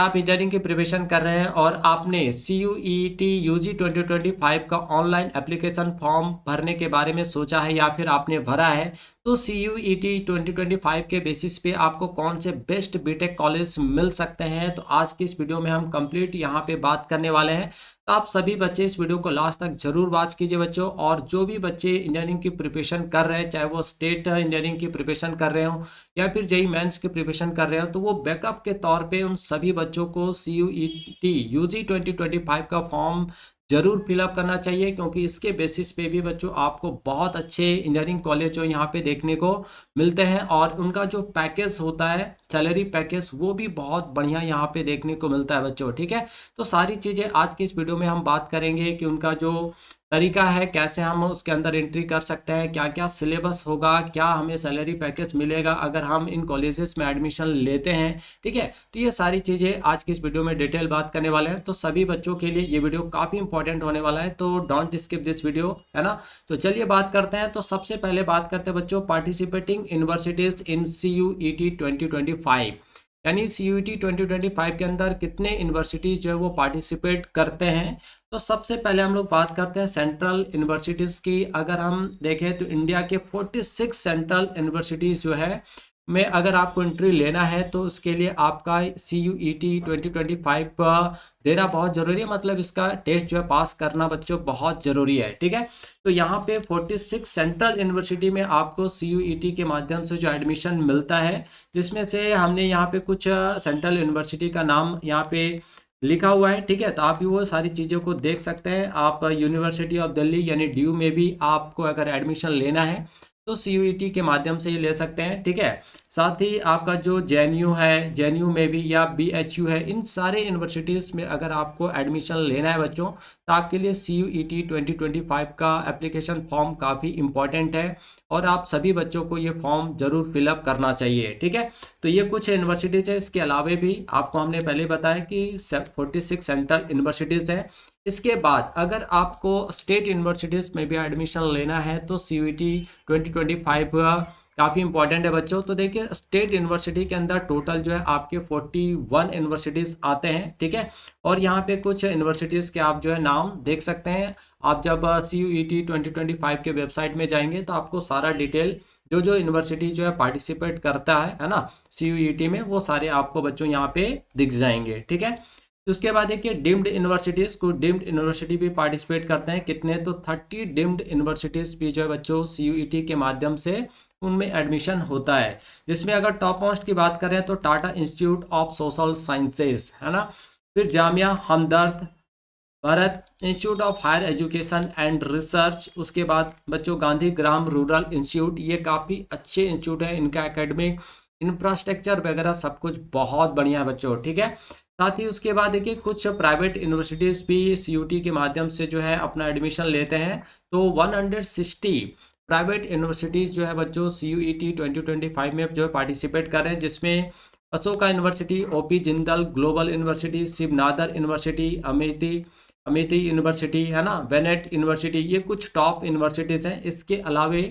आप इंजीनियरिंग की प्रिपरेशन कर रहे हैं और आपने सी यू ई टी यू जी 2025 का ऑनलाइन एप्लीकेशन फॉर्म भरने के बारे में सोचा है या फिर आपने भरा है, तो सी यू ई टी 2025 के बेसिस पे आपको कौन से बेस्ट बीटेक कॉलेज मिल सकते हैं, तो आज की इस वीडियो में हम कंप्लीट यहाँ पे बात करने वाले हैं। तो आप सभी बच्चे इस वीडियो को लास्ट तक जरूर वॉच कीजिए बच्चों। और जो भी बच्चे इंजीनियरिंग की प्रिपरेशन कर रहे हैं, चाहे वो स्टेट इंजीनियरिंग की प्रिपरेशन कर रहे हो या फिर जेई मेंस की प्रिपरेशन कर रहे हो, तो वो बैकअप के तौर पे उन सभी बच्चों को सी यू ई टी यू जी 2025 का फॉर्म जरूर फिलअप करना चाहिए, क्योंकि इसके बेसिस पे भी बच्चों आपको बहुत अच्छे इंजीनियरिंग कॉलेज जो यहाँ पे देखने को मिलते हैं और उनका जो पैकेज होता है, सैलरी पैकेज, वो भी बहुत बढ़िया यहाँ पे देखने को मिलता है बच्चों। ठीक है, तो सारी चीज़ें आज की इस वीडियो में हम बात करेंगे कि उनका जो तरीका है, कैसे हम उसके अंदर एंट्री कर सकते हैं, क्या क्या सिलेबस होगा, क्या हमें सैलरी पैकेज मिलेगा अगर हम इन कॉलेजेस में एडमिशन लेते हैं। ठीक है, तो ये सारी चीज़ें आज की इस वीडियो में डिटेल बात करने वाले हैं। तो सभी बच्चों के लिए ये वीडियो काफ़ी इंपॉर्टेंट होने वाला है, तो डोंट स्किप दिस वीडियो, है ना। तो चलिए बात करते हैं। तो सबसे पहले बात करते हैं बच्चों participating universities in C U E T 2025, यानी सी यू ई टी 2025 के अंदर कितने यूनिवर्सिटीज़ जो है वो पार्टिसिपेट करते हैं। तो सबसे पहले हम लोग बात करते हैं सेंट्रल यूनिवर्सिटीज़ की। अगर हम देखें तो इंडिया के 46 सेंट्रल यूनिवर्सिटीज़ जो है में अगर आपको एंट्री लेना है, तो उसके लिए आपका सी यू ई टी 2025 देना बहुत ज़रूरी है। मतलब इसका टेस्ट जो है पास करना बच्चों बहुत ज़रूरी है। ठीक है, तो यहाँ पे 46 सेंट्रल यूनिवर्सिटी में आपको सी यू ई टी के माध्यम से जो एडमिशन मिलता है, जिसमें से हमने यहाँ पे कुछ सेंट्रल यूनिवर्सिटी का नाम यहाँ पे लिखा हुआ है। ठीक है, तो आप भी वो सारी चीज़ों को देख सकते हैं। आप यूनिवर्सिटी ऑफ दिल्ली यानी ड्यू में भी आपको अगर एडमिशन लेना है तो सी यू ई टी के माध्यम से ही ले सकते हैं। ठीक है, साथ ही आपका जो जे एन यू है, जे एन यू में भी, या बी एच यू है, इन सारे यूनिवर्सिटीज़ में अगर आपको एडमिशन लेना है बच्चों, तो आपके लिए सी यू ई टी 2025 का एप्लीकेशन फॉर्म काफ़ी इंपॉर्टेंट है और आप सभी बच्चों को ये फॉर्म ज़रूर फिलअप करना चाहिए। ठीक है, तो ये कुछ यूनिवर्सिटीज़ है। इसके अलावा भी आपको हमने पहले बताया कि 46 सेंट्रल यूनिवर्सिटीज़ हैं। इसके बाद अगर आपको स्टेट यूनिवर्सिटीज़ में भी एडमिशन लेना है, तो सी यू ई टी 2025 काफ़ी इंपॉर्टेंट है बच्चों। तो देखिए, स्टेट यूनिवर्सिटी के अंदर टोटल जो है आपके 41 यूनिवर्सिटीज़ आते हैं। ठीक है, और यहाँ पे कुछ यूनिवर्सिटीज़ के आप जो है नाम देख सकते हैं। आप जब सी यू ई टी 2025 के वेबसाइट में जाएंगे तो आपको सारा डिटेल जो जो यूनिवर्सिटी जो है पार्टिसिपेट करता है ना सी यू ई टी में, वो सारे आपको बच्चों यहाँ पे दिख जाएंगे। ठीक है, तो उसके बाद देखिए डीम्ड यूनिवर्सिटीज़, को डीम्ड यूनिवर्सिटी भी पार्टिसिपेट करते हैं। कितने, तो 30 डीम्ड यूनिवर्सिटीज़ भी जो है बच्चों सी यू ई टी के माध्यम से उनमें एडमिशन होता है। जिसमें अगर टॉप मोस्ट की बात करें तो Tata institute of social sciences, है ना, फिर Jamia Hamdard, Bharat institute of higher education and research, उसके बाद बच्चों गांधी ग्राम रूरल इंस्टीट्यूट, ये काफ़ी अच्छे इंस्टीट्यूट है। इनका एकेडमिक इंफ्रास्ट्रक्चर वगैरह सब कुछ बहुत बढ़िया है बच्चों। ठीक है, साथ ही उसके बाद देखिए कुछ प्राइवेट यूनिवर्सिटीज़ भी सी यू टी के माध्यम से जो है अपना एडमिशन लेते हैं। तो 160 प्राइवेट यूनिवर्सिटीज़ जो है बच्चों सी यू ई टी 2025 में जो है पार्टिसिपेट कर रहे हैं, जिसमें Ashoka university, O P Jindal global university, Shiv Nadar university, Amethi Amethi university, है ना, बेनेट यूनिवर्सिटी, ये कुछ टॉप यूनिवर्सिटीज़ हैं। इसके अलावे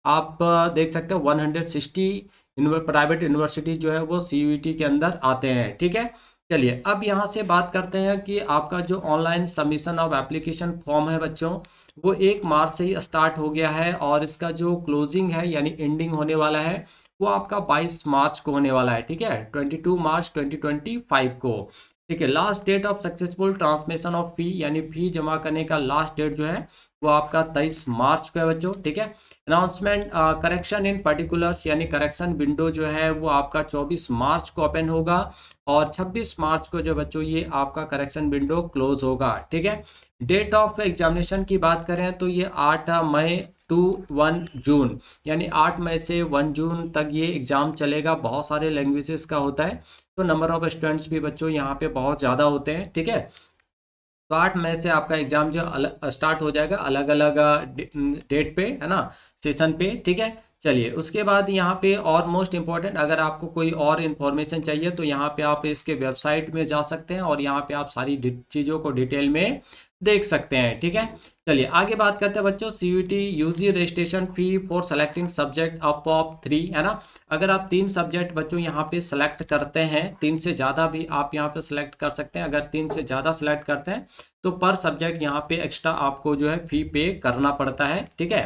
आप देख सकते हैं 160 प्राइवेट यूनिवर्सिटी जो है वो सी यू ई टी के अंदर आते हैं। ठीक है, चलिए अब यहाँ से बात करते हैं कि आपका जो online submission of application form है बच्चों, वो 1 मार्च से ही स्टार्ट हो गया है और इसका जो क्लोजिंग है यानी एंडिंग होने वाला है वो आपका 22 मार्च को होने वाला है। ठीक है, 22 मार्च 2025 को। ठीक है, last date of successful transmission of fee, यानी फी जमा करने का लास्ट डेट जो है वो आपका 23 मार्च को है बच्चों। ठीक है, अनाउंसमेंट करेक्शन इन पर्टिकुलर्स, यानी करेक्शन विंडो जो है वो आपका 24 मार्च को ओपन होगा और 26 मार्च को जो बच्चों ये आपका करेक्शन विंडो क्लोज होगा। ठीक है, डेट ऑफ एग्जामिनेशन की बात करें तो ये 8 मई टू 1 जून, यानी 8 मई से 1 जून तक ये एग्ज़ाम चलेगा। बहुत सारे लैंग्वेजेस का होता है, तो नंबर ऑफ स्टूडेंट्स भी बच्चों यहाँ पे बहुत ज़्यादा होते हैं। ठीक है, तो 8 मई से आपका एग्ज़ाम जो स्टार्ट हो जाएगा अलग अलग डेट पे, है ना, सेशन पे। ठीक है, चलिए उसके बाद यहाँ पे और मोस्ट इम्पॉर्टेंट, अगर आपको कोई और इन्फॉर्मेशन चाहिए तो यहाँ पे आप इसके वेबसाइट में जा सकते हैं और यहाँ पे आप सारी चीज़ों को डिटेल में देख सकते हैं। ठीक है, चलिए आगे बात करते हैं बच्चों C U T U G registration fee for selecting subject up of 3, है ना। अगर आप 3 सब्जेक्ट बच्चों यहाँ पे सेलेक्ट करते हैं, 3 से ज़्यादा भी आप यहाँ पे सेलेक्ट कर सकते हैं। अगर 3 से ज़्यादा सेलेक्ट करते हैं तो पर सब्जेक्ट यहाँ पे एक्स्ट्रा आपको जो है फ़ी पे करना पड़ता है, ठीक है।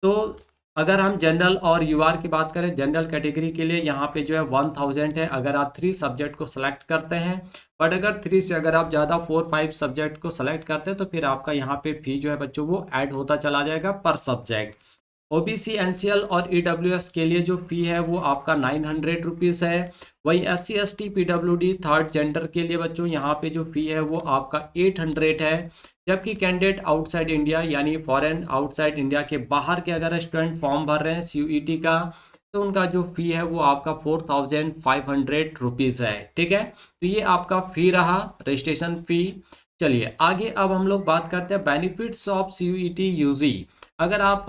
तो अगर हम जनरल और यूआर की बात करें, जनरल कैटेगरी के लिए यहाँ पे जो है 1000 है अगर आप 3 सब्जेक्ट को सेलेक्ट करते हैं। बट अगर 3 से अगर आप ज़्यादा 4-5 सब्जेक्ट को सेलेक्ट करते हैं तो फिर आपका यहाँ पे फ़ी जो है बच्चों वो ऐड होता चला जाएगा पर सब्जेक्ट। ओबीसी, एनसीएल और ईडब्ल्यूएस के लिए जो फी है वो आपका 900 रुपीज़ है। वही SC, ST, PWD third gender के लिए बच्चों यहाँ पे जो फी है वो आपका 800 है। जबकि कैंडिडेट आउटसाइड इंडिया यानी फॉरेन आउटसाइड इंडिया के बाहर के अगर स्टूडेंट फॉर्म भर रहे हैं सीयूईटी का तो उनका जो फी है वो आपका 4500 रुपीज़ है, ठीक है। तो ये आपका फी रहा, रजिस्ट्रेशन फी। चलिए आगे अब हम लोग बात करते हैं बेनिफिट्स ऑफ सीयूईटी यूजी। अगर आप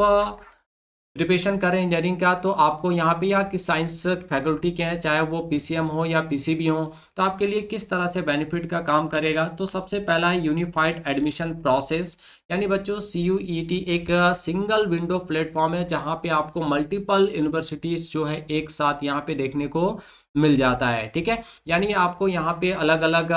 प्रिपरेशन करें इंजीनियरिंग का तो आपको यहाँ पे या किस साइंस फैकल्टी के हैं, चाहे वो पीसीएम हो या पीसीबी हो, तो आपके लिए किस तरह से बेनिफिट का काम करेगा। तो सबसे पहला है यूनिफाइड एडमिशन प्रोसेस, यानी बच्चों सीयूईटी एक सिंगल विंडो प्लेटफॉर्म है जहाँ पे आपको मल्टीपल यूनिवर्सिटीज जो है एक साथ यहाँ पे देखने को मिल जाता है, ठीक है। यानी आपको यहाँ पे अलग अलग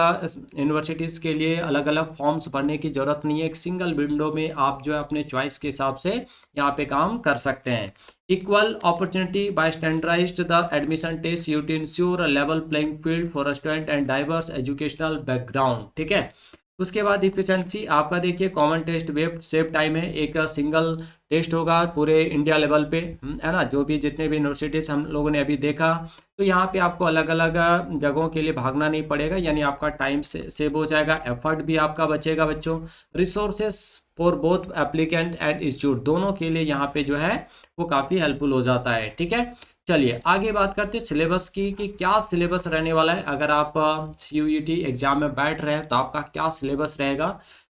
यूनिवर्सिटीज़ के लिए अलग अलग फॉर्म्स भरने की ज़रूरत नहीं है। एक सिंगल विंडो में आप जो है अपने चॉइस के हिसाब से यहाँ पे काम कर सकते हैं। Equal opportunity by standardized the admission test you to ensure a level playing field for student and diverse educational background, ठीक है। उसके बाद इफिशिएंसी आपका देखिए common test web save time है, एक सिंगल टेस्ट होगा पूरे इंडिया लेवल पे, है ना। जो भी जितने भी यूनिवर्सिटीज़ हम लोगों ने अभी देखा तो यहाँ पे आपको अलग अलग जगहों के लिए भागना नहीं पड़ेगा, यानी आपका टाइम सेव हो जाएगा, एफर्ट भी आपका बचेगा बच्चों। Resources for both applicant and institute दोनों के लिए यहाँ पे जो है वो काफ़ी हेल्पफुल हो जाता है, ठीक है। चलिए आगे बात करते हैं सिलेबस की कि क्या सिलेबस रहने वाला है। अगर आप सीयूईटी एग्जाम में बैठ रहे हैं तो आपका क्या सिलेबस रहेगा।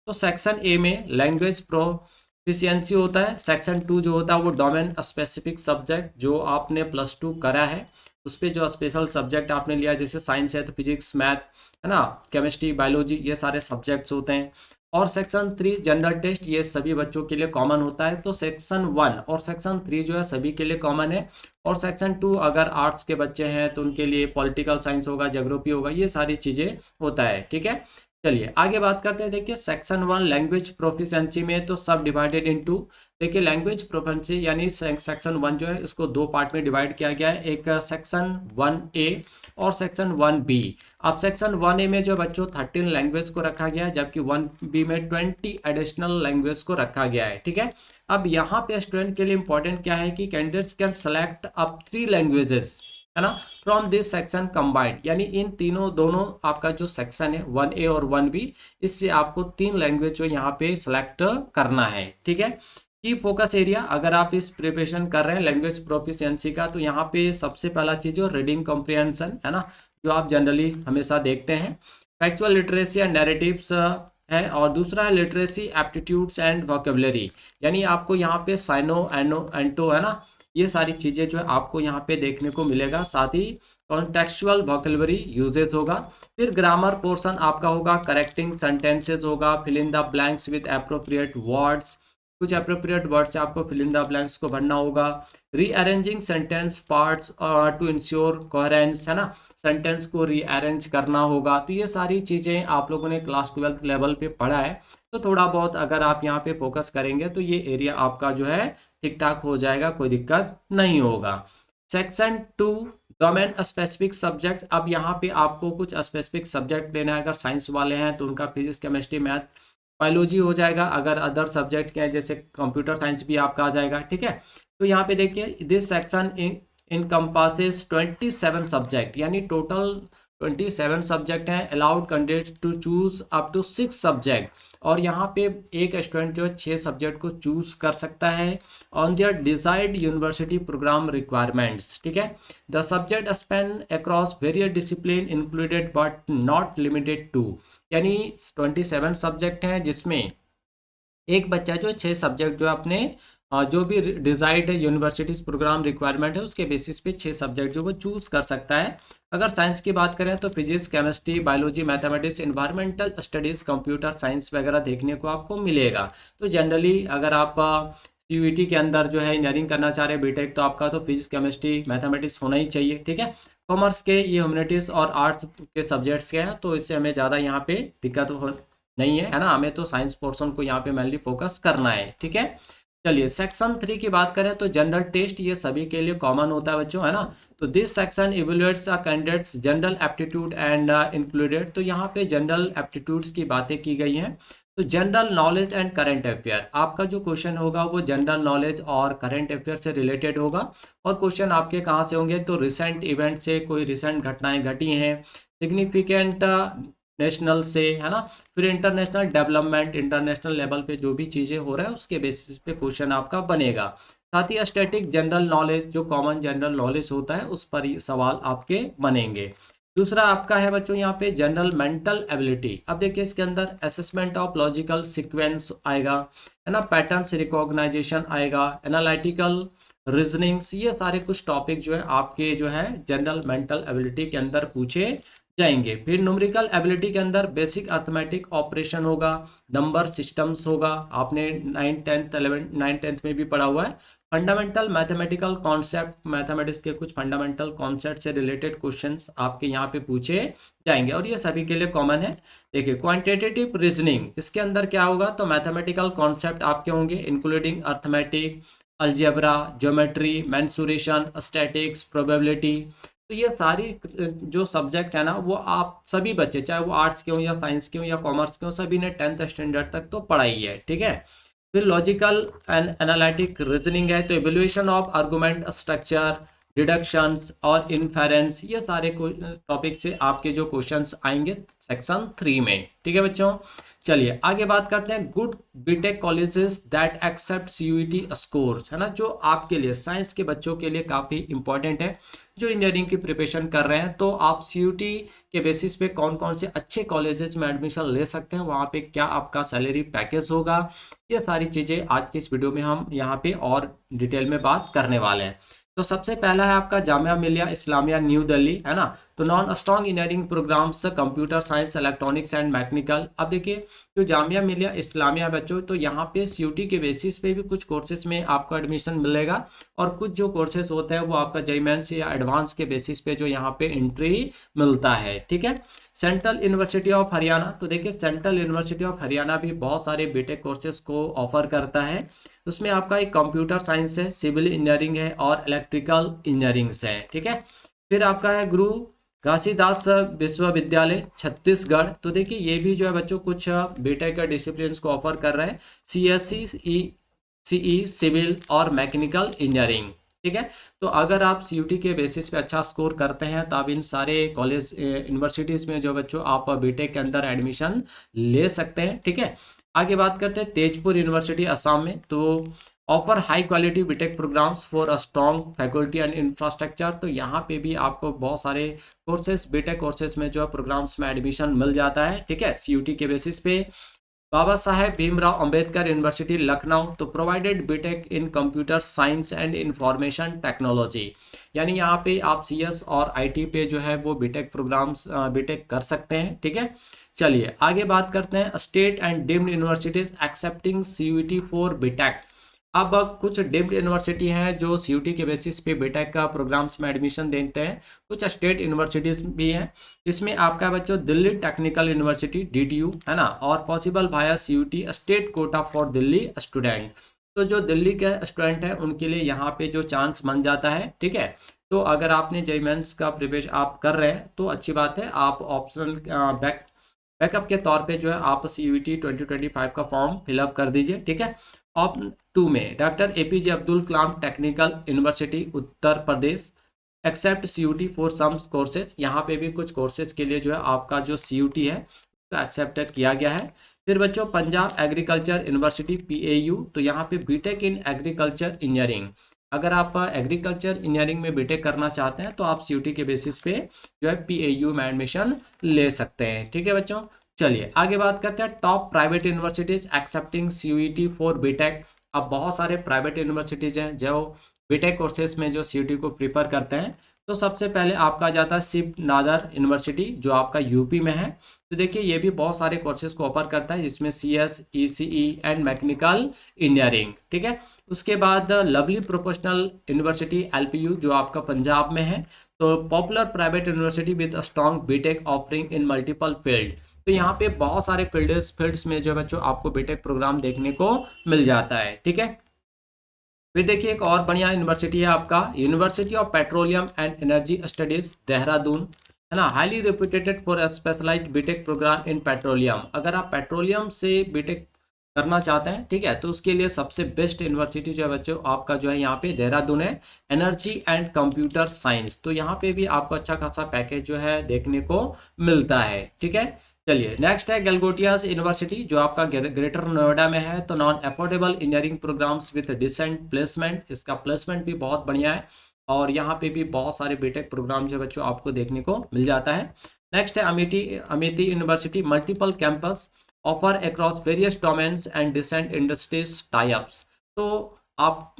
तो सेक्शन ए में लैंग्वेज प्रोफिशिएंसी होता है। सेक्शन 2 जो होता है वो डोमेन स्पेसिफिक सब्जेक्ट, जो आपने +2 करा है उस पर जो स्पेशल सब्जेक्ट आपने लिया, जैसे साइंस है तो फिजिक्स, मैथ, है ना, केमिस्ट्री, बायोलॉजी, ये सारे सब्जेक्ट्स होते हैं। और सेक्शन 3 जनरल टेस्ट, ये सभी बच्चों के लिए कॉमन होता है। तो सेक्शन 1 और सेक्शन 3 जो है सभी के लिए कॉमन है। और सेक्शन 2 अगर आर्ट्स के बच्चे हैं तो उनके लिए पॉलिटिकल साइंस होगा, ज्योग्राफी होगा, ये सारी चीज़ें होता है, ठीक है। चलिए आगे बात करते हैं। देखिए सेक्शन 1 लैंग्वेज प्रोफिशिएंसी में तो सब डिवाइडेड इनटू, देखिए लैंग्वेज प्रोफिशिएंसी यानी सेक्शन 1 जो है इसको 2 पार्ट में डिवाइड किया गया है, एक सेक्शन 1A और सेक्शन 1B। अब सेक्शन 1A में जो बच्चों 13 लैंग्वेज को रखा गया है, जबकि 1B में 20 एडिशनल लैंग्वेज को रखा गया है, ठीक है। अब यहाँ पे स्टूडेंट के लिए इंपॉर्टेंट क्या है कि candidates can select up 3 languages, है ना, फ्रॉम दिस सेक्शन कंबाइंड, यानी इन तीनों दोनों आपका जो सेक्शन है 1A और 1B, इससे आपको 3 लैंग्वेज जो यहाँ पे सेलेक्ट करना है, ठीक है। की फोकस एरिया, अगर आप इस प्रिपरेशन कर रहे हैं लैंग्वेज प्रोफिशिएंसी का तो यहाँ पे सबसे पहला चीज़ जो रीडिंग कॉम्प्रिहेंशन है ना, जो आप जनरली हमेशा देखते हैं। फैक्चुअल लिटरेसी एंड नैरेटिव्स है। और दूसरा है लिटरेसी एप्टीट्यूड्स एंड वोकेबलरी, यानी आपको यहाँ पे साइनो एनो एंटो, है ना, ये सारी चीज़ें जो है आपको यहाँ पे देखने को मिलेगा। साथ ही कॉन्टेक्चुअल वोकेबलरी यूजेस होगा। फिर ग्रामर पोर्शन आपका होगा, करेक्टिंग सेंटेंसेस होगा, fill in the blanks with appropriate words, कुछ एप्रोप्रिएट वर्ड से आपको फिल इन द ब्लैंक्स को भरना होगा। Rearranging sentence parts to ensure coherence, है ना, सेंटेंस को रीअरेंज करना होगा। तो ये सारी चीज़ें आप लोगों ने क्लास 12th लेवल पे पढ़ा है, तो थोड़ा बहुत अगर आप यहाँ पे फोकस करेंगे तो ये एरिया आपका जो है ठीक ठाक हो जाएगा, कोई दिक्कत नहीं होगा। सेक्शन 2 डोमेन स्पेसिफिक सब्जेक्ट, अब यहाँ पे आपको कुछ स्पेसिफिक सब्जेक्ट लेना है। अगर साइंस वाले हैं तो उनका फिजिक्स, केमिस्ट्री, मैथ, बायोलॉजी हो जाएगा। अगर अदर सब्जेक्ट के हैं जैसे कंप्यूटर साइंस भी आपका आ जाएगा, ठीक है। तो यहाँ पे देखिए दिस सेक्शन इनकम्पासेस 27 सब्जेक्ट, यानी टोटल 27 सब्जेक्ट हैं। Allowed candidate to choose up to 6 subject, और यहाँ पे एक स्टूडेंट जो है 6 सब्जेक्ट को चूज कर सकता है on their desired university program requirements, ठीक है। The subject span across various discipline included but not limited to, यानी 27 सब्जेक्ट हैं जिसमें एक बच्चा जो है 6 सब्जेक्ट जो अपने जो भी डिजायर्ड यूनिवर्सिटीज़ प्रोग्राम रिक्वायरमेंट है उसके बेसिस पे 6 सब्जेक्ट जो वो चूज़ कर सकता है। अगर साइंस की बात करें तो physics, chemistry, biology, mathematics, environmental studies, computer science वगैरह देखने को आपको मिलेगा। तो जनरली अगर आप सीयूईटी के अंदर जो है इंजीनियरिंग करना चाह रहे हैं बीटेक, तो आपका तो फिजिक्स केमिस्ट्री मैथमेटिक्स होना ही चाहिए, ठीक है। कॉमर्स के ये ह्यूमैनिटीज़ और आर्ट्स के सब्जेक्ट्स के हैं, तो इससे हमें ज़्यादा यहाँ पे दिक्कत हो नहीं है ना, हमें तो साइंस पोर्शन को यहाँ पे मेनली फोकस करना है, ठीक है। चलिए सेक्शन 3 की बात करें तो जनरल टेस्ट ये सभी के लिए कॉमन होता है बच्चों, है ना। तो this section evaluates a candidates general aptitude and included, तो यहाँ पे जनरल एप्टीट्यूड्स की बातें की गई हैं। तो general knowledge and current affair, आपका जो क्वेश्चन होगा वो जनरल नॉलेज और करंट अफेयर से रिलेटेड होगा। और क्वेश्चन आपके कहाँ से होंगे, तो रिसेंट इवेंट से, कोई रिसेंट घटनाएं घटी हैं, सिग्निफिकेंट नेशनल से, है ना। फिर इंटरनेशनल डेवलपमेंट, इंटरनेशनल लेवल पे जो भी चीज़ें हो रहा है उसके बेसिस पे क्वेश्चन आपका बनेगा। साथ ही स्टैटिक जनरल नॉलेज, जो कॉमन जनरल नॉलेज होता है उस पर ही सवाल आपके बनेंगे। दूसरा आपका है बच्चों यहाँ पे जनरल मेंटल एबिलिटी। अब देखिए इसके अंदर असेसमेंट ऑफ लॉजिकल सीक्वेंस आएगा, है ना, पैटर्न्स रिकॉग्नाइजेशन आएगा, एनालिटिकल रीजनिंग्स, ये सारे कुछ टॉपिक जो है आपके जो है जनरल मेंटल एबिलिटी के अंदर पूछे जाएंगे। फिर न्यूमेरिकल एबिलिटी के अंदर बेसिक अर्थमेटिक ऑपरेशन होगा, नंबर सिस्टम्स होगा, आपने 9th 10th में भी पढ़ा हुआ है। फंडामेंटल मैथमेटिकल कॉन्सेप्ट, मैथमेटिक्स के कुछ फंडामेंटल कॉन्सेप्ट से रिलेटेड क्वेश्चंस आपके यहाँ पे पूछे जाएंगे और ये सभी के लिए कॉमन है। देखिए क्वांटिटेटिव रीजनिंग, इसके अंदर क्या होगा, तो मैथमेटिकल कॉन्सेप्ट आपके होंगे including arithmetic, algebra, geometry, mensuration, statics, probability. तो ये सारी जो सब्जेक्ट है ना वो आप सभी बच्चे, चाहे वो आर्ट्स के हों या साइंस के हों या कॉमर्स के हों, सभी ने 10th स्टैंडर्ड तक तो पढ़ाई है, ठीक है। फिर लॉजिकल एंड एनालिटिक रीजनिंग है, तो evaluation of argument structure, deductions और इन्फेरेंस, ये सारे टॉपिक से आपके जो क्वेश्चंस आएंगे सेक्शन 3 में, ठीक है बच्चों। चलिए आगे बात करते हैं good BTech colleges that accept CUET scores, है ना, जो आपके लिए साइंस के बच्चों के लिए काफ़ी इंपॉर्टेंट है, जो इंजीनियरिंग की प्रिपरेशन कर रहे हैं। तो आप सीयूटी के बेसिस पे कौन कौन से अच्छे कॉलेजेस में एडमिशन ले सकते हैं, वहाँ पे क्या आपका सैलरी पैकेज होगा, ये सारी चीज़ें आज के इस वीडियो में हम यहाँ पे और डिटेल में बात करने वाले हैं। तो सबसे पहला है आपका जामिया मिलिया इस्लामिया न्यू दिल्ली, है ना। तो non strong engineering programs computer science, electronics and mechanical. अब देखिए जो जामिया मिलिया इस्लामिया बच्चों, तो यहाँ पे सीयूटी के बेसिस पे भी कुछ कोर्सेज में आपको एडमिशन मिलेगा और कुछ जो कोर्सेज होते हैं वो आपका जेईई मेंस या एडवांस के बेसिस पे जो यहाँ पे एंट्री मिलता है, ठीक है। सेंट्रल यूनिवर्सिटी ऑफ हरियाणा, तो देखिए सेंट्रल यूनिवर्सिटी ऑफ हरियाणा भी बहुत सारे बीटेक कोर्सेज को ऑफर करता है। उसमें आपका एक कंप्यूटर साइंस है, सिविल इंजीनियरिंग है और इलेक्ट्रिकल इंजीनियरिंग है, ठीक है। फिर आपका है गुरु घासीदास विश्वविद्यालय छत्तीसगढ़, तो देखिए ये भी जो है बच्चों कुछ बीटेक का डिसिप्लिन को ऑफर कर रहा है, सीएससी, सीई, सिविल और मैकेनिकल इंजीनियरिंग, ठीक है। तो अगर आप सीयूटी के बेसिस पे अच्छा स्कोर करते हैं तो आप इन सारे कॉलेज यूनिवर्सिटीज़ में जो बच्चों आप बीटेक के अंदर एडमिशन ले सकते हैं, ठीक है। आगे बात करते हैं तेजपुर यूनिवर्सिटी असम में, तो offer high quality BTech programs for a strong faculty and infrastructure, तो यहाँ पे भी आपको बहुत सारे कोर्सेज बीटेक कोर्सेज में जो है प्रोग्राम्स में एडमिशन मिल जाता है, ठीक है, सीयूटी के बेसिस पे। बाबा साहेब भीमराव अंबेडकर यूनिवर्सिटी लखनऊ, तो provided BTech in computer science and information technology, यानी यहाँ पे आप सीएस और आईटी पे जो है वो बीटेक प्रोग्राम्स बीटेक कर सकते हैं, ठीक है। चलिए आगे बात करते हैं state and deemed universities accepting CUET for BTech. अब कुछ डीम्ड यूनिवर्सिटी हैं जो सीयूटी के बेसिस पे बीटेक का प्रोग्राम्स में एडमिशन देते हैं, कुछ स्टेट यूनिवर्सिटीज भी हैं। इसमें आपका बच्चों दिल्ली टेक्निकल यूनिवर्सिटी डीटीयू, है ना, और पॉसिबल भाया CUET state quota for Delhi student, तो जो दिल्ली के स्टूडेंट हैं उनके लिए यहाँ पे जो चांस बन जाता है, ठीक है। तो अगर आपने जेईई मेंस का प्रिपरेशन आप कर रहे हैं तो अच्छी बात है, आप ऑप्शनल बैकअप के तौर पे जो है आप सीयूईटी 2025 का फॉर्म फिलअप कर दीजिए, ठीक है। ऑप्शन 2 में doctor APJ Abdul Kalam technical university Uttar Pradesh accept CUET for some courses, यहाँ पे भी कुछ कोर्सेज के लिए जो है आपका जो सीयूटी है तो एक्सेप्ट किया गया है। फिर बच्चों पंजाब एग्रीकल्चर यूनिवर्सिटी पीएयू, तो यहाँ पे बीटेक इन एग्रीकल्चर इंजीनियरिंग, अगर आप एग्रीकल्चर इंजीनियरिंग में बीटेक करना चाहते हैं तो आप सीयूटी के बेसिस पे जो है पीएयू में एडमिशन ले सकते हैं, ठीक है बच्चों। चलिए आगे बात करते हैं top private universities accepting CUET for BTech. अब बहुत सारे प्राइवेट यूनिवर्सिटीज हैं जो बीटेक कोर्सेज में जो सीयूटी को प्रीफर करते हैं, तो सबसे पहले आपका आ जाता है शिव नादर यूनिवर्सिटी जो आपका यूपी में है। तो देखिए ये भी बहुत सारे कोर्सेज को ऑफर करता है जिसमें CS, ECE and mechanical engineering, ठीक है। उसके बाद लवली प्रोफेशनल यूनिवर्सिटी LPU जो आपका पंजाब में है। तो popular private university with strong BTech offering in multiple field. तो यहाँ पे बहुत सारे फील्ड्स में जो बच्चों आपको बीटेक प्रोग्राम देखने को मिल जाता है, ठीक है। फिर देखिए एक और बढ़िया यूनिवर्सिटी है आपका university of petroleum and energy studies Dehradun, है ना। Highly reputed for specialized BTech program in petroleum. अगर आप पेट्रोलियम से बीटेक करना चाहते हैं, ठीक है, तो उसके लिए सबसे बेस्ट यूनिवर्सिटी जो है बच्चों आपका जो है यहाँ पे देहरादून है। एनर्जी एंड कंप्यूटर साइंस, तो यहाँ पे भी आपको अच्छा खासा पैकेज जो है देखने को मिलता है, ठीक है। चलिए नेक्स्ट है गलगोटियास यूनिवर्सिटी जो आपका ग्रेटर नोएडा में है। तो non affordable engineering programs with decent placement, इसका प्लेसमेंट भी बहुत बढ़िया है और यहाँ पे भी बहुत सारे बीटेक प्रोग्राम जो बच्चों आपको देखने को मिल जाता है। नेक्स्ट है Amethi university multiple campus offer across various domains and decent industries types. तो आप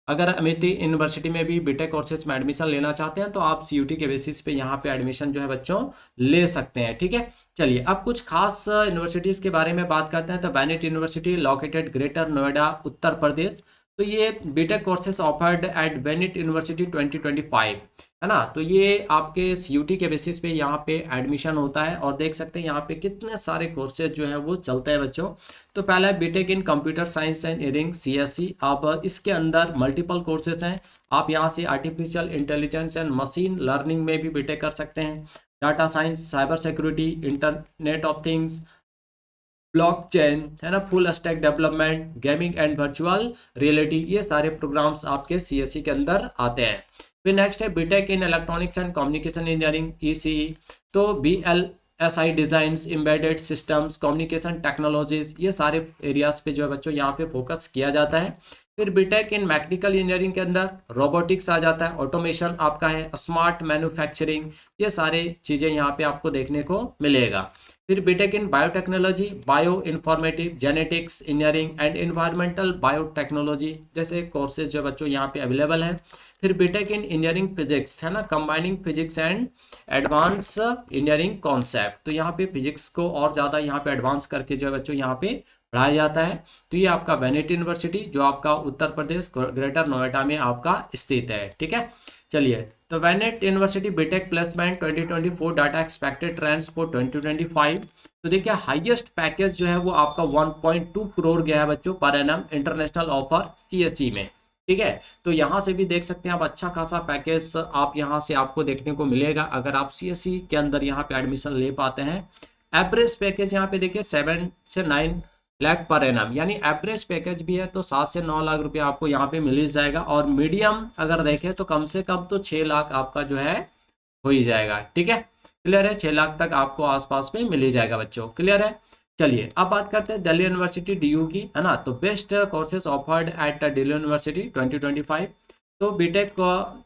अगर अमेठी यूनिवर्सिटी में भी बीटेक कोर्सेज में एडमिशन लेना चाहते हैं तो आप CUT के बेसिस पे यहाँ पे एडमिशन जो है बच्चों ले सकते हैं, ठीक है। चलिए अब कुछ खास यूनिवर्सिटीज़ के बारे में बात करते हैं। तो Vanit university located greater Noida Uttar Pradesh. तो ये B Tech courses offered at Vanit university 2025, है ना। तो ये आपके CUT के बेसिस पे यहाँ पे एडमिशन होता है और देख सकते हैं यहाँ पे कितने सारे कोर्सेज जो है वो चलते हैं बच्चों। तो पहला है B Tech in computer science and engineering CSE। अब इसके अंदर मल्टीपल कोर्सेज हैं। आप यहाँ से artificial intelligence and machine learning में भी बीटेक कर सकते हैं। Data science, cyber security, internet of things, blockchain, है ना, full stack development, gaming and virtual reality, ये सारे प्रोग्राम्स आपके CSE के अंदर आते हैं। फिर नेक्स्ट है B Tech in electronics and communication engineering ECE। तो BLSI designs, embedded systems, communication technologies, ये सारे एरियाज पे जो है बच्चों यहाँ पे फोकस किया जाता है। फिर बीटेक इन मैकेनिकल इंजीनियरिंग के अंदर रोबोटिक्स आ जाता है, ऑटोमेशन आपका है, स्मार्ट मैन्युफैक्चरिंग, ये सारे चीज़ें यहाँ पे आपको देखने को मिलेगा। फिर B Tech in biotechnology, bio informative, genetics engineering and environmental biotechnology जैसे कोर्सेज जो बच्चों यहाँ पे अवेलेबल है। फिर बीटेक इन इंजीनियरिंग फिजिक्स, है ना, combining physics and advance engineering concept. तो यहाँ पे फिजिक्स को और ज़्यादा यहाँ पे एडवांस करके जो है बच्चों यहाँ पे पढ़ाया जाता है। तो ये आपका वैनिटी यूनिवर्सिटी जो आपका उत्तर प्रदेश ग्रेटर नोएडा में आपका स्थित है, ठीक है। चलिए तो Vanit university B Tech placement 2024 data expected trends for 2025। तो देखिए हाईएस्ट पैकेज जो है वो आपका 1.2 करोड़ गया है बच्चों per annum international offer CSE में, ठीक है। तो यहाँ से भी देख सकते हैं आप अच्छा खासा पैकेज आप यहाँ से आपको देखने को मिलेगा अगर आप CSE के अंदर यहाँ पे एडमिशन ले पाते हैं। एवरेज पैकेज यहाँ पे देखिए 7 से 9 लाख पर एनम, यानी एवरेज पैकेज भी है तो 7 से 9 लाख रुपया आपको यहाँ पे मिल ही जाएगा। और मीडियम अगर देखें तो कम से कम तो 6 लाख आपका जो है हो ही जाएगा, ठीक है। क्लियर है, 6 लाख तक आपको आसपास में मिल ही जाएगा बच्चों, क्लियर है। चलिए अब बात करते हैं दिल्ली यूनिवर्सिटी DU की, है ना। तो best courses offered at Delhi university 2025। तो B Tech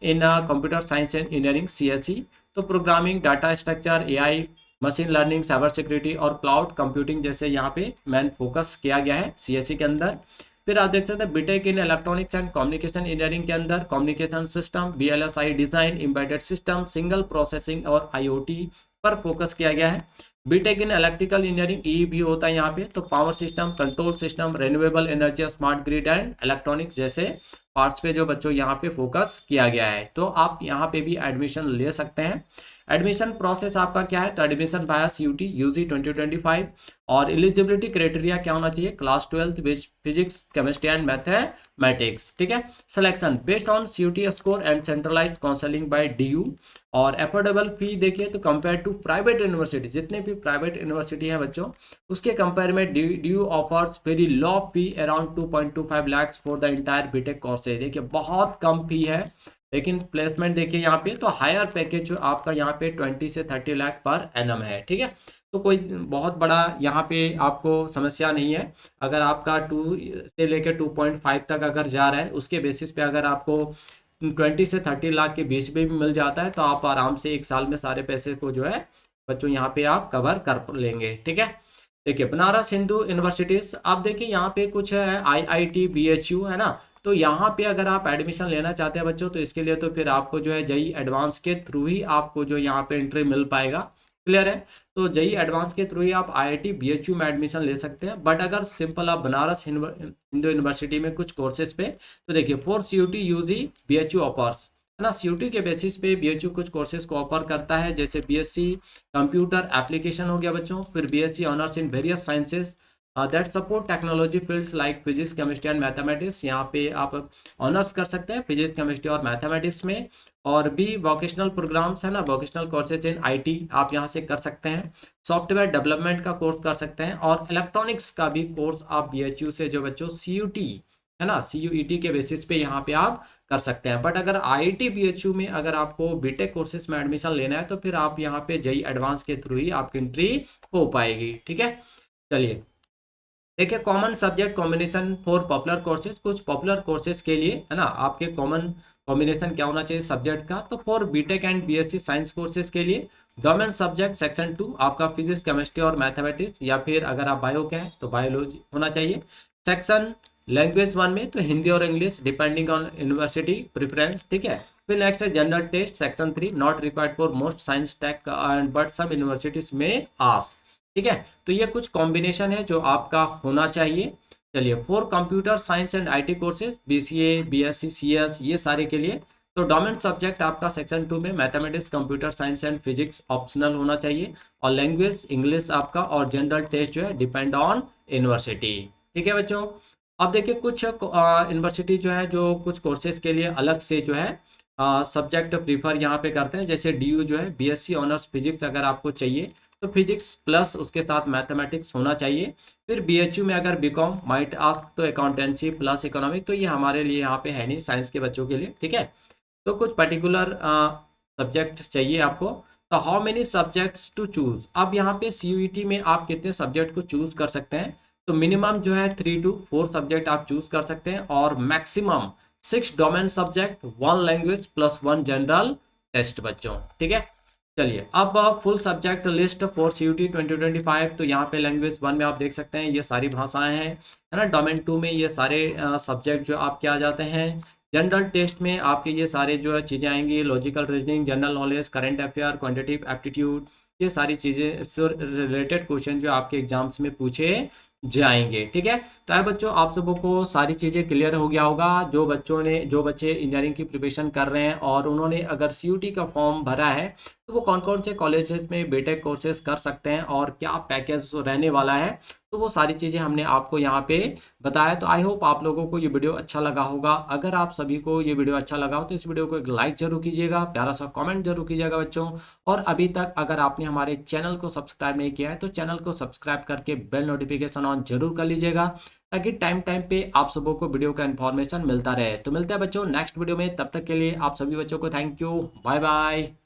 in computer science and engineering CSE। तो programming, data structure, AI, machine learning, cyber security और क्लाउड कंप्यूटिंग जैसे यहाँ पे मेन फोकस किया गया है CSE के अंदर। फिर आप देख सकते हैं B Tech in electronics and communication engineering के अंदर communication system, BLSI design, embedded system, single processing और IoT पर फोकस किया गया है। B Tech in electrical engineering EE भी होता है यहाँ पे। तो power system, control system, renewable energy, smart grid and electronics जैसे पार्ट्स पे जो बच्चों यहाँ पे फोकस किया गया है। तो आप यहाँ पे भी एडमिशन ले सकते हैं। एडमिशन प्रोसेस आपका क्या है, तो एडमिशन वाया CUT UG 2025। और एलिजिबिलिटी क्राइटेरिया क्या होना चाहिए, class 12 with physics, chemistry and mathematics, ठीक है। Selection based on CUT score and centralized counselling by DU। और एफोर्डेबल फी देखिए तो कंपेयर टू प्राइवेट यूनिवर्सिटी, जितने भी प्राइवेट यूनिवर्सिटी है बच्चों उसके कंपेयर में DU offers very low fee around 2.25 lakh for the entire B Tech courses. देखिए बहुत कम फी है, लेकिन प्लेसमेंट देखिए यहाँ पे तो हायर पैकेज जो आपका यहाँ पे 20 से 30 लाख पर एनम है, ठीक है। तो कोई बहुत बड़ा यहाँ पे आपको समस्या नहीं है। अगर आपका 2 से लेकर 2.5 तक अगर जा रहा है उसके बेसिस पे अगर आपको 20 से 30 लाख के बीच में भी मिल जाता है तो आप आराम से 1 साल में सारे पैसे को जो है बच्चों यहाँ पे आप कवर कर लेंगे, ठीक है। देखिए बनारस हिंदू यूनिवर्सिटीज, आप देखिए यहाँ पे कुछ है IIT BHU, है ना। तो यहाँ पे अगर आप एडमिशन लेना चाहते हैं बच्चों, तो इसके लिए तो फिर आपको जो है जेई एडवांस के थ्रू ही आपको जो यहाँ पे एंट्री मिल पाएगा। क्लियर है? तो जेई एडवांस के थ्रू ही आप आईआईटी बीएचयू में एडमिशन ले सकते हैं। बट अगर सिंपल आप बनारस हिंदू यूनिवर्सिटी में कुछ कोर्सेज पे, तो देखिए for CUET UG BHU offers, है ना, सीयूटी के बेसिस पे बीएचयू कुछ कोर्सेज को ऑफर करता है, जैसे बीएससी कंप्यूटर एप्लीकेशन हो गया बच्चों, फिर BSc honours in various sciences that support technology fields like physics chemistry and mathematics. यहाँ पे आप ऑनर्स कर सकते हैं फिजिक्स केमिस्ट्री और मैथमेटिक्स में। और भी वोकेशनल प्रोग्राम्स है ना, वोकेशनल कोर्सेज इन आईटी आप यहाँ से कर सकते हैं। सॉफ्टवेयर डेवलपमेंट का कोर्स कर सकते हैं, और इलेक्ट्रॉनिक्स का भी कोर्स आप बीएचयू से जो बच्चों सीयूटी है ना, सीयूईटी के बेसिस पे यहाँ पे आप कर सकते हैं। बट अगर आईआईटी बीएचयू में अगर आपको बीटेक कोर्सेज में एडमिशन लेना है, तो फिर आप यहाँ पे जेई एडवांस के थ्रू ही आपकी एंट्री हो पाएगी। ठीक है, चलिए देखिए common subject combination for popular courses. कुछ पॉपुलर कोर्सेज के लिए है ना, आपके कॉमन कॉम्बिनेशन क्या होना चाहिए सब्जेक्ट का, तो for B Tech and BSc science courses के लिए डोमेन सब्जेक्ट सेक्शन 2 आपका फिजिक्स केमिस्ट्री और मैथमेटिक्स, या फिर अगर आप बायो के हैं तो बायोलॉजी होना चाहिए। सेक्शन लैंग्वेज 1 में तो हिंदी और English depending on university preference. ठीक है, फिर नेक्स्ट है general test section 3 not required for most science tech and but सब यूनिवर्सिटीज में आस। ठीक है, तो ये कुछ कॉम्बिनेशन है जो आपका होना चाहिए। चलिए for computer science and IT courses BCA BSc CS ये सारे के लिए, तो डोमेन सब्जेक्ट आपका सेक्शन 2 में mathematics computer science and physics optional होना चाहिए, और लैंग्वेज इंग्लिश आपका, और जनरल टेस्ट जो है डिपेंड ऑन यूनिवर्सिटी। ठीक है बच्चों, अब देखिए कुछ यूनिवर्सिटी जो है जो कुछ कोर्सेज के लिए अलग से जो है सब्जेक्ट प्रीफर यहाँ पे करते हैं, जैसे डीयू जो है बीएससी ऑनर्स फिजिक्स अगर आपको चाहिए तो फिजिक्स प्लस उसके साथ मैथमेटिक्स होना चाहिए। फिर बीएचयू में अगर बीकॉम माइट आस्क तो अकाउंटेंसी प्लस इकोनॉमिक, तो ये हमारे लिए यहाँ पे है नहीं, साइंस के बच्चों के लिए। ठीक है, तो कुछ पर्टिकुलर सब्जेक्ट चाहिए आपको, तो how many subjects to choose. अब यहाँ पे सीयूईटी में आप कितने सब्जेक्ट को चूज कर सकते हैं, तो मिनिमम जो है 3 to 4 सब्जेक्ट आप चूज कर सकते हैं, और maximum 6 domain subject 1 language plus 1 general test बच्चों। ठीक है, चलिए अब full subject list for CUET 2025, तो यहाँ पे लैंग्वेज 1 में आप देख सकते हैं ये सारी भाषाएं हैं, है ना। डोमेन 2 में ये सारे सब्जेक्ट जो आपके आ जाते हैं। जनरल टेस्ट में आपके ये सारे जो है चीज़ें आएंगी, logical reasoning, general knowledge, current affair, quantitative aptitude, ये सारी चीज़ें इससे रिलेटेड क्वेश्चन जो आपके एग्जाम्स में पूछे जाएंगे। ठीक है, तो है बच्चों आप सबों को सारी चीज़ें क्लियर हो गया होगा। जो बच्चे इंजीनियरिंग की प्रिपरेशन कर रहे हैं और उन्होंने अगर सीयूटी का फॉर्म भरा है, तो वो कौन कौन से कॉलेजेस में बीटेक कोर्सेज कर सकते हैं और क्या पैकेज रहने वाला है, तो वो सारी चीज़ें हमने आपको यहाँ पे बताया। तो आई होप आप लोगों को ये वीडियो अच्छा लगा होगा। अगर आप सभी को ये वीडियो अच्छा लगा हो तो इस वीडियो को एक लाइक जरूर कीजिएगा, प्यारा सा कमेंट जरूर कीजिएगा बच्चों। और अभी तक अगर आपने हमारे चैनल को सब्सक्राइब नहीं किया है तो चैनल को सब्सक्राइब करके बेल नोटिफिकेशन ऑन जरूर कर लीजिएगा, ताकि टाइम टाइम पे आप सबों को वीडियो का इन्फॉर्मेशन मिलता रहे। तो मिलते हैं बच्चों नेक्स्ट वीडियो में, तब तक के लिए आप सभी बच्चों को थैंक यू, बाय बाय।